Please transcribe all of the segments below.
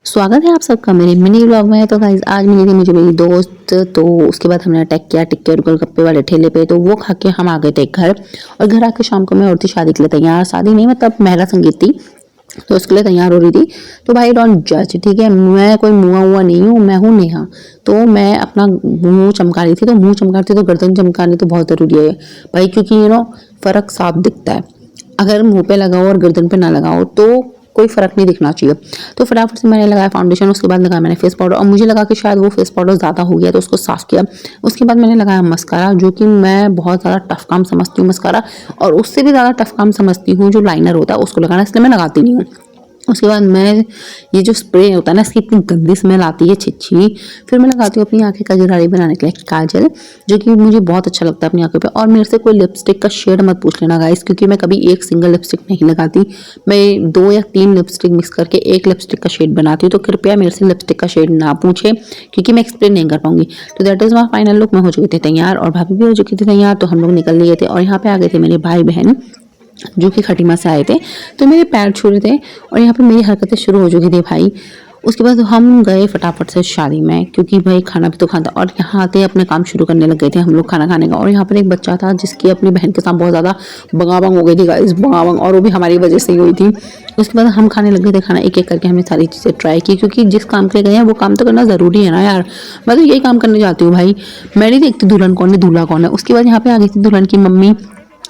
स्वागत है आप सबका मेरे मिनी व्लॉग में। तो गाइस आज मिली थी मुझे मेरी दोस्त, तो उसके बाद हमने अटैक किया टिक्के और गोलगप्पे वाले ठेले पे। तो वो खा के हम आ गए थे घर, और घर आके शाम को मैं और थी शादी के लिए तैयार। शादी नहीं मतलब महिला संगीत थी, तो उसके लिए तैयार हो रही थी। तो भाई डोंट जज, ठीक है, मैं कोई मुआ हुआ नहीं हूँ, मैं हूँ नेहा। तो मैं अपना मुंह चमका रही थी, तो मुंह चमका रही थी तो गर्दन चमकानी तो बहुत ज़रूरी है भाई, क्योंकि फ़र्क साफ दिखता है। अगर मुंह पे लगाओ और गर्दन पे ना लगाओ तो कोई फर्क नहीं दिखना चाहिए। तो फटाफट से मैंने लगाया फाउंडेशन, उसके बाद लगाया मैंने फेस पाउडर, और मुझे लगा कि शायद वो फेस पाउडर ज़्यादा हो गया तो उसको साफ किया। उसके बाद मैंने लगाया मस्कारा, जो कि मैं बहुत ज़्यादा टफ काम समझती हूँ मस्कारा, और उससे भी ज़्यादा टफ काम समझती हूँ जो लाइनर होता है उसको लगाना, इसलिए मैं लगाती नहीं हूँ। उसके बाद मैं ये जो स्प्रे होता है ना, इसकी इतनी गंदी स्मेल आती है, छिछी। फिर मैं लगाती हूँ अपनी आंखें कजरारी बनाने के लिए काजल, जो कि मुझे बहुत अच्छा लगता है अपनी आंखों पे। और मेरे से कोई लिपस्टिक का शेड मत पूछ लेना गाइस, क्योंकि मैं कभी एक सिंगल लिपस्टिक नहीं लगाती, मैं 2 या 3 लिपस्टिक मिक्स करके एक लिपस्टिक का शेड बनाती हूँ। तो कृपया मेरे से लिपस्टिक का शेड ना पूछे, क्योंकि मैं एक्सप्लेन नहीं कर पाऊंगी। तो that is my final look. मैं हो चुकी थी तैयार और भाभी भी हो चुकी थी तैयार, तो हम लोग निकल लिए थे। और यहाँ पे आ गए थे मेरे भाई बहन, जो कि खटीमा से आए थे, तो मेरे पैर छू रहे थे और यहाँ पे मेरी हरकतें शुरू हो चुकी थी भाई। उसके बाद हम गए फटाफट से शादी में, क्योंकि भाई खाना भी तो खाना था। और यहाँ आते अपने काम शुरू करने लग गए थे हम लोग खाना खाने का। और यहाँ पर एक बच्चा था जिसकी अपनी बहन के साथ बहुत ज़्यादा बगावंग हो गई थी गाइस, बगावंग, और वो भी हमारी वजह से ही हुई थी। उसके बाद हम खाने लग गए थे खाना, एक एक करके हमने सारी चीज़ें ट्राई की, क्योंकि जिस काम के लिए गए हैं वो काम तो करना ज़रूरी है ना यार। मैं तो यही काम करने जाती हूँ भाई, मैं नहीं देखती दुल्हन कौन है दूल्हा कौन है। उसके बाद यहाँ पे आ गई थी दुल्हन की मम्मी,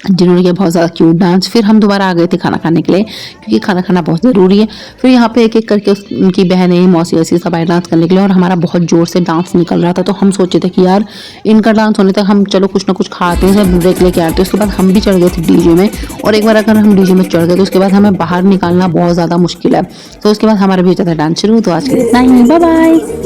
जिन्होंने किया बहुत ज़्यादा क्यूट डांस। फिर हम दोबारा आ गए थे खाना खाने के लिए, क्योंकि खाना खाना बहुत ज़रूरी है। फिर यहाँ पे एक एक करके उनकी बहनें मौसी वैसी सब आए डांस करने के लिए, और हमारा बहुत ज़ोर से डांस निकल रहा था। तो हम सोचे थे कि यार इनका डांस होने तक हम चलो कुछ ना कुछ खाते हैं, सब ब्रेक लेके आते हैं। उसके बाद हम भी चढ़ गए थे डीजे में, और एक बार अगर हम डीजे में चढ़ गए तो उसके बाद हमें बाहर निकालना बहुत ज़्यादा मुश्किल है। तो उसके बाद हमारा भी हो जाता है डांस शुरू। तो आज के लिए इतना ही, बाय बाय।